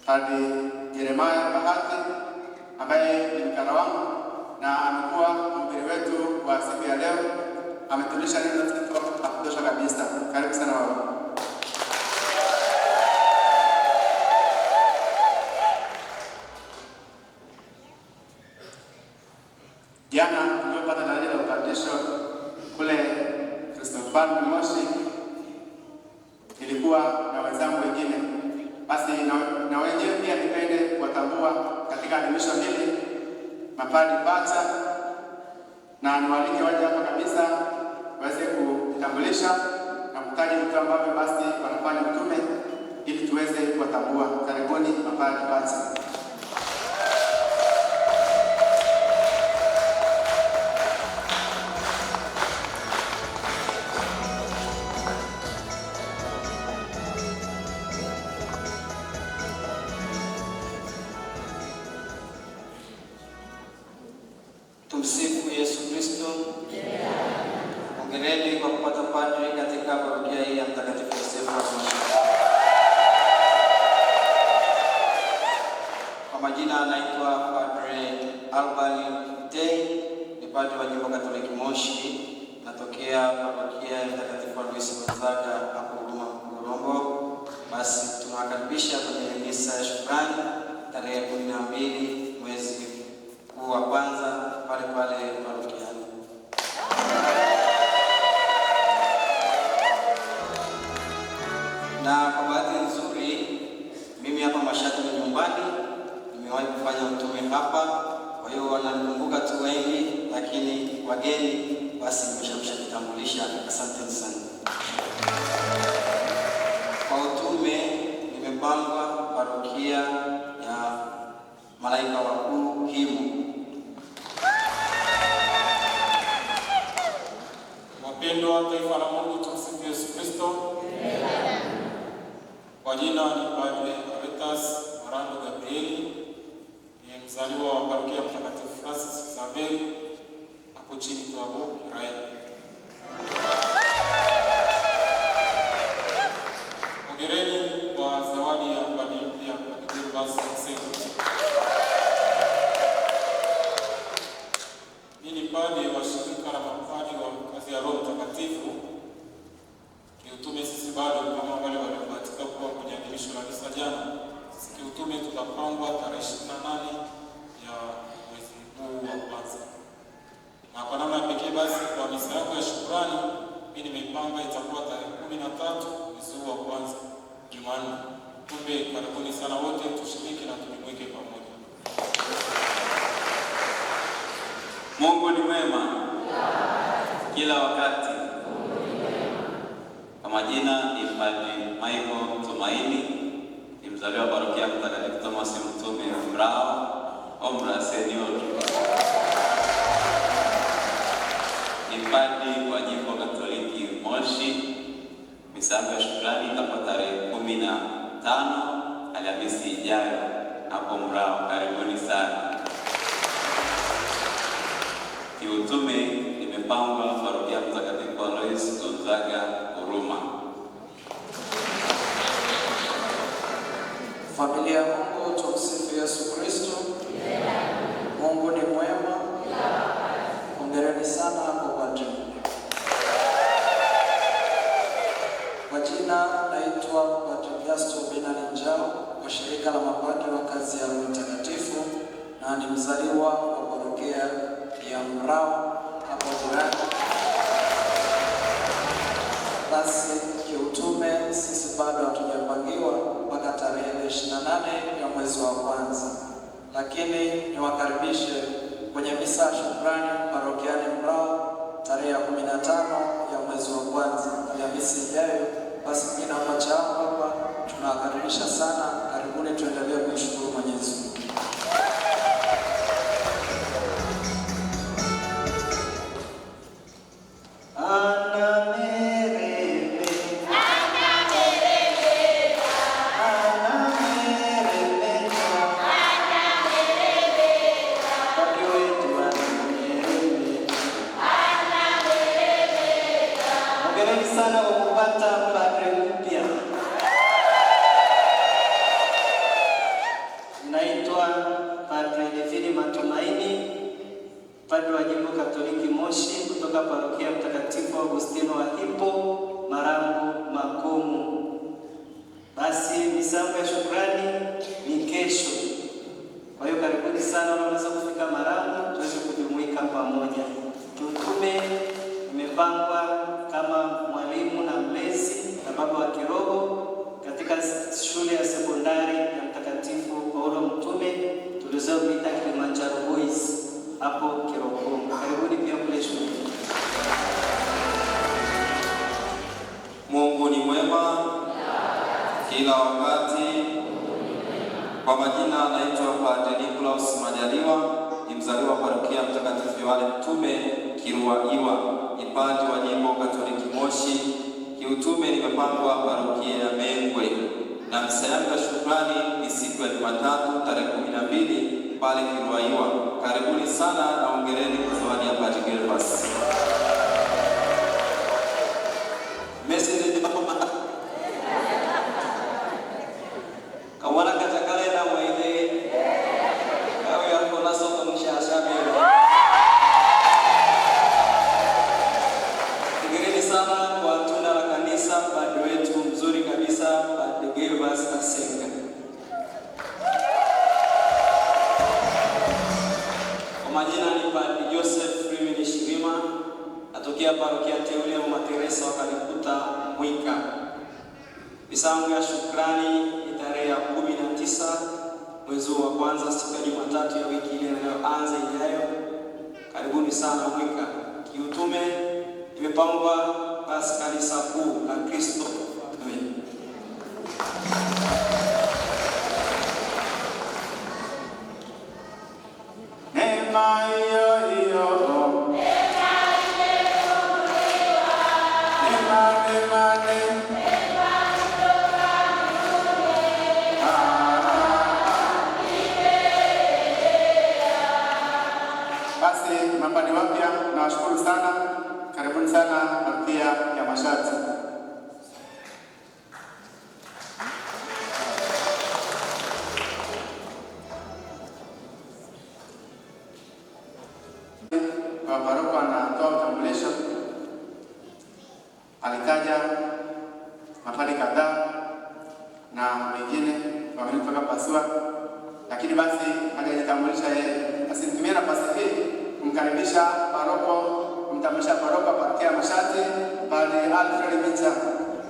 Padre Jeremiah Bahati ambaye ni mkara wangu na amekuwa mhubiri wetu wa siku ya leo. Ametulisha neno la kutosha kabisa. Karibu sana wao. Jana tulipata daraja la upadrisho kule Kristofani Moshi. Ilikuwa na wenzangu wengine. Basi na wenyewe pia nipende kuwatambua katika adhimisho hili mapadri pacha, na niwaalike waje hapa kabisa waweze kujitambulisha na kutaja vitu ambavyo basi wanafanya utume ili tuweze kuwatambua. Karibuni mapadri pacha. Tumsifu Yesu Kristo. Hongereni kwa kupata padri katika parokia hii ya Mtakatifu Yosefu wa Moshi. Kwa majina anaitwa Padre Albert Mtei, ni padri wa Jimbo Katoliki Moshi. Natokea parokia ya Mtakatifu Aloisi Gonzaga hapo Huruma Mkurombo. Basi tunawakaribisha kwenye misa ya shukrani tarehe 12 mwezi huu wa kwanza pale parokiani. Na kwa bahati nzuri mimi hapa Mashati ni nyumbani, nimewahi kufanya utume hapa, kwa hiyo wananikumbuka tu wengi, lakini wageni basi nimeshajitambulisha. Asante sana. Kwa utume nimepangwa parokia ya Malaika Wakuu Himu. Wapendwa taifa la Mungu, tumsifu Yesu Kristo. Kwa jina ni Padre Aretas Marando Gabrieli, ni mzaliwa wa parokia Mtakatifu Francis Xavier hapo chini Twabu Israeli. Hongereni kwa zawadi ya padri mpya Padre Basi. Mimi ni padri wa shirika la mapadri wa kazi ya Roho Mtakatifu. Kiutume sisi bado kama wale waliobahatika kuwa kwenye adhimisho la misa jana. Sisi kiutume tutapangwa tarehe 28 ya mwezi huu wa kwanza. Na kwa namna pekee basi kwa misa yako ya shukrani, mimi nimepanga itakuwa tarehe 13 mwezi huu wa kwanza, Jumanne. Kumbe karibuni sana wote tushiriki na tujumuike pamoja. Mungu ni mwema kila wakati. Kwa majina ni Padre Michael Tumaini, ni mzaliwa wa parokia Mtakatifu Thomas Mtume Mrao, Ombra Senior. Ni padri wa Jimbo Katoliki Moshi. Misa ya shukrani itakuwa tarehe 15 Alhamisi ijayo hapo Mrao. Karibuni sana. Kiutume nimepangwa parokia Mtakatifu Aloisi Gonzaga Huruma. Familia ya Mungu, tumsifu Yesu Kristo. Mungu ni mwema. Hongereni sana kwa padri. Kwa jina naitwa Padre Gasto Benani Njao wa shirika la mapadri wa kazi ya Roho Mtakatifu, na ni mzaliwa wa parokia ya Mrao hapo jirani. Basi kiutume sisi bado hatujapangiwa mpaka tarehe 28 ya mwezi wa kwanza, lakini niwakaribishe kwenye misa ya shukrani parokiani Mrao tarehe 15 ya mwezi wa kwanza, Alhamisi ijayo. Basi mimi hapa chao hapa tunawakaribisha sana. Karibuni, tuendelee kumshukuru Mwenyezi Mungu. Hongereni sana kwa kupata padre mpya. padri wa Jimbo Katoliki Moshi kutoka Parokia Mtakatifu Agustino wa Hippo, Marangu, Makomu. Basi misango ya shukrani ni kesho. Kwa hiyo karibuni sana wanaweza kufika Marangu tuweze kujumuika pamoja. Kiutume imepangwa kama mwalimu na mlezi na baba wa kiroho katika shule ya sekondari ya Mtakatifu Paulo Mtume tulizoita Kilimanjaro Boys hapo Kirokoni. Karibuni pia kule shule. Mungu ni mwema kila wakati. Kwa majina anaitwa Padre Nicholas Majaliwa, ni mzaliwa parokia Mtakatifu Yohane Mtume Kiruaiwa, ni padri wa Jimbo Katoliki Moshi. Kiutume nimepangwa parokia ya Mengwe, na misa yangu ya shukrani ni siku ya Jumatatu tarehe 12 pale Kiruaiwa. Karibuni sana na hongereni kwa zawadi ya Padre Gervas. Message ni mama. Kawana katakale na mwele. Kawe yako na soka mshashabi. Hongereni sana kwa tunda la kanisa, padre wetu mzuri kabisa, Padre Gervas Asenga. Kwa majina ni Padre Joseph Rimini Shirima, atokea parokia teule ya Mama Teresa wa Kalikuta Mwika. Misango ya shukrani ni tarehe ya 19 mwezi wa kwanza, siku ya Jumatatu ya wiki ile inayoanza ijayo. Karibuni sana Mwika. Kiutume imepangwa basi kanisa kuu la Kristo. Amen. Neema hiyo hiyo. Basi mapadi wapya nawashukuru sana. Karibuni sana parokia ya Mashati. Kwa paroko anatoa utambulisho. Alitaja mapadi kadhaa na wengine wametoka pasua, lakini basi hajajitambulisha yeye. Basi nitumie nafasi hii kumkaribisha paroko, kumtambulisha paroko parokia ya Mashati, Padre Alfred Minja.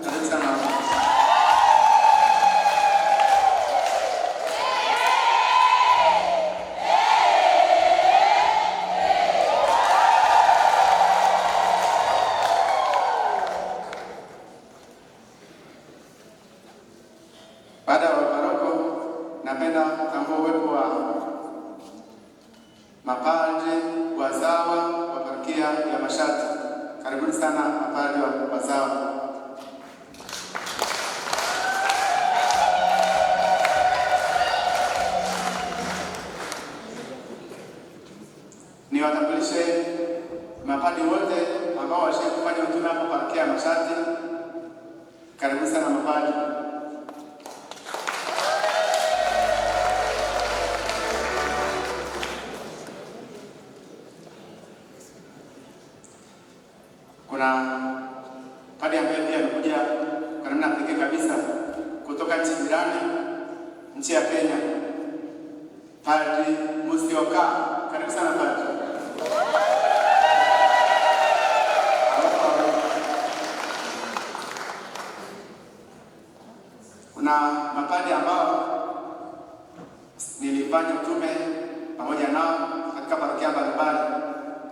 Karibu sana. Baada ya paroko, napenda kutambua uwepo wa mapadre wazawa wa parokia ya Mashati. Karibuni sana mapadre wazawa. Niwatambulishe mapadre wote ambao washiriki kufanya utume hapo parokia ya Mashati. Karibuni sana mapadre. Kuna padre ambaye pia amekuja kwa namna pekee kabisa kutoka nchi jirani, nchi ya Kenya, Padre Musyoka. Karibu sana padre. Kuna mapadre ambao nilifanya utume pamoja nao katika parokia mbalimbali.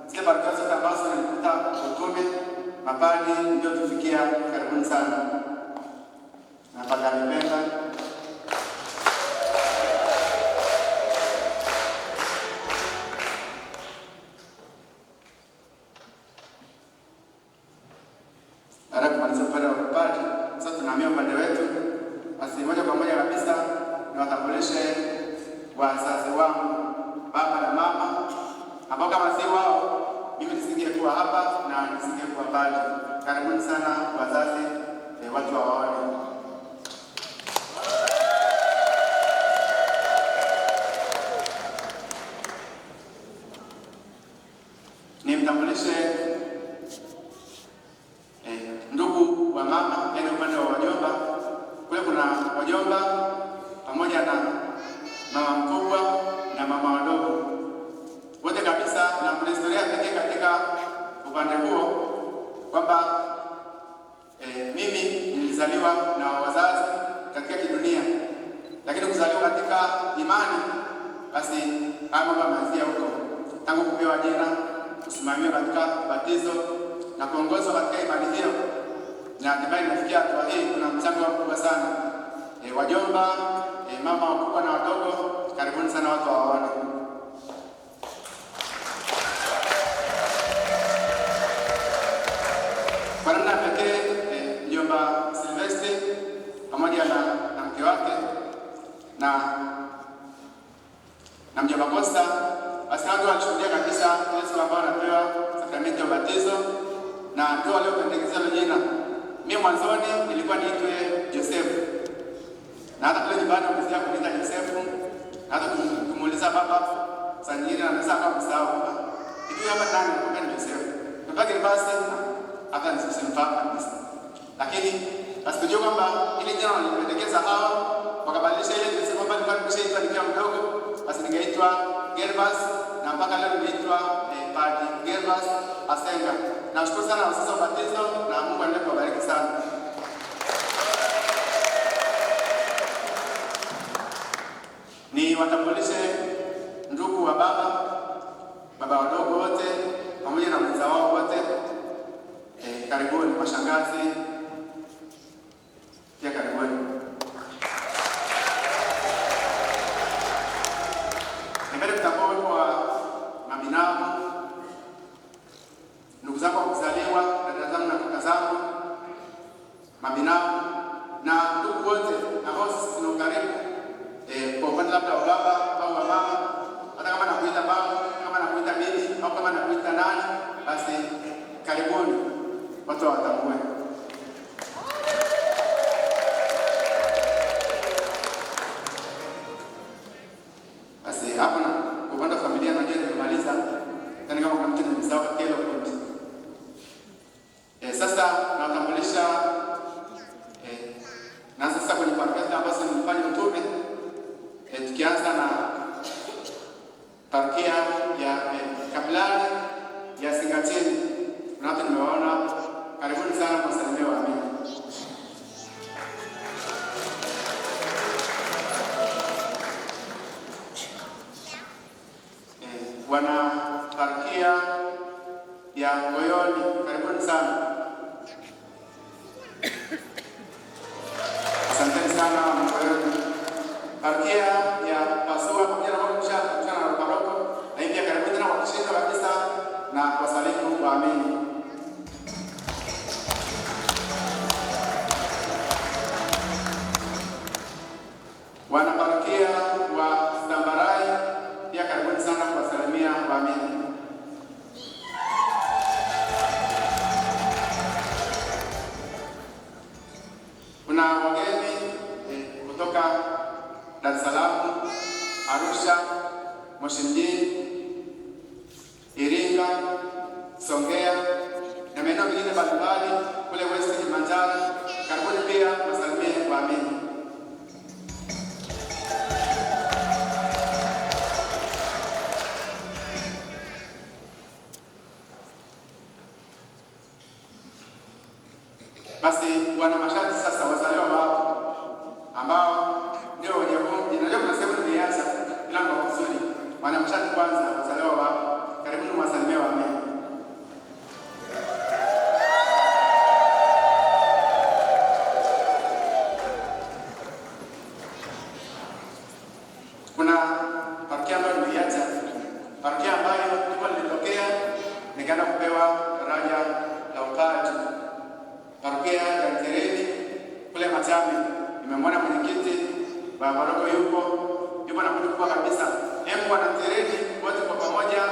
Zile parokia zote ambazo nilikuta utume, mapadre ndio tufikia. Karibuni sana. Na Padre Mpenda. Baada kumaliza upande wa mapadre, sasa tunahamia upande wetu. Basi moja kwa moja kabisa niwatambulishe wazazi wangu, baba na mama, ambao kama si wao mimi nisingekuwa hapa na nisingekuwa padre. Karibuni sana wazazi, watu waone. katika imani, basi haya mambo yameanzia huko, tangu kupewa jina, kusimamiwa katika ubatizo na kuongozwa katika imani hiyo, na hatimaye inafikia hatua hii. Kuna mchango mkubwa sana. Wajomba, mama wakubwa na wadogo, karibuni sana watu waone. Kwa namna pekee mjomba Silvestri pamoja na mke wake na mjomba Costa, basi watu walishuhudia kabisa ile siku ambayo anapewa sakramenti ya ubatizo, na ndio waliopendekeza jina. Mimi mwanzoni nilikuwa niitwe Josefu, na hata kule nyumbani wamesikia kuniita Josefu, na hata kumuuliza baba saa nyingine anaweza akamsahau hivi hapa ndani kwa ni Josefu. Mpaka basi hata nisimfahamu kabisa. Lakini basi tujue kwamba ile jina walipendekeza hawa wakabadilisha ile Josefu kwamba nilikuwa nimeshaitwa nikiwa mdogo, basi ningeitwa Gervas, na mpaka leo nimeitwa Padre Gervas Asenga. Nashukuru sana wasasa ubatizo, na Mungu aendelee kuwabariki sana. Ni watambulishe ndugu wa baba wadogo wote pamoja na mwenza wao wote. Karibuni mashangazi, pia karibuni. Mbele kutakuwa kwa mabinamu, ndugu zangu wa kuzaliwa, dada zangu na kaka zangu, mabinamu na ndugu wote ambao sisi tuna ukaribu kwa upande labda wa baba au wa mama, hata kama nakuita baba, kama nakuita bibi au kama nakuita nani, basi karibuni watu watambue. Basi hapo na upande wa familia na ndio nimemaliza. Yaani kama kuna mtu nimesahau kile point. Sasa nawatambulisha na sasa kwenye parokia ambazo nimefanya utume, tukianza na parokia ya Kaplani ya Singatini. Na hapa nimewaona, karibuni sana kwa salimia wa amini. Wana parokia ya Ngoyoni, karibuni sana. Asanteni sana Ngoyoni. Parokia ya Pasua pamoja na mchana na paroko, na hivi karibuni tena kwa kushinda kabisa na kwa salimu wa amini. Wana parokia wa Stambarai, pia karibuni sana kwa salimia wa amini. Kuna wageni kutoka Dar es Salaam, Arusha, Moshi mjini, Iringa, Songea na maeneo mengine mbalimbali kule West Kilimanjaro. Karibuni pia wasalimie wa amini. Basi wana masharti sasa wazaliwa wao ambao ndio wenye Mungu. Najua kuna sehemu nimeacha ila kwa kusudi. Wana masharti kwanza wazaliwa wao. Karibuni mwasalimie wa amini. Kuna parokia ambayo nimeiacha. Parokia ambayo ndipo nilitokea nikaenda kupewa daraja la upadre. Parokia ya Ntereni kule Machame. Nimemwona mwenyekiti wa paroko yupo na kutukua kabisa. Hebu wana Ntereni wote kwa pamoja,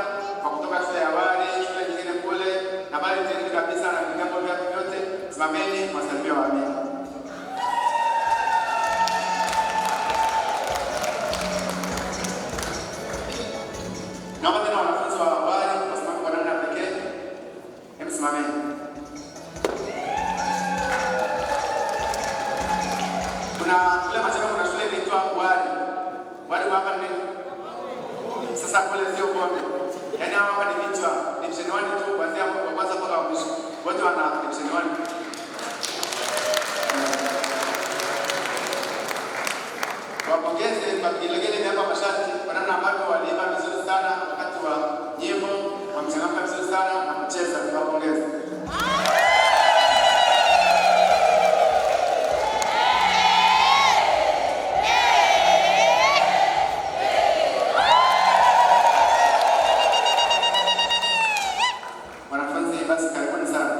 kwa kutoka shule ya awali, shule nyingine kule na bali Ntereni kabisa na vigambo vyake vyote, simameni mwasalimie wa amini. Naomba tena wanafunzi wa awali wasimame kwa namna pekee. Hebu simameni. Kuna kule Machame kuna shule inaitwa Wadi hapa ni sasa kule sio bonde. Yaani hapa ni kichwa, division 1 tu kuanzia kwanza mpaka mwisho. Wote wana division 1. Wapongeze kwa karibuni sana.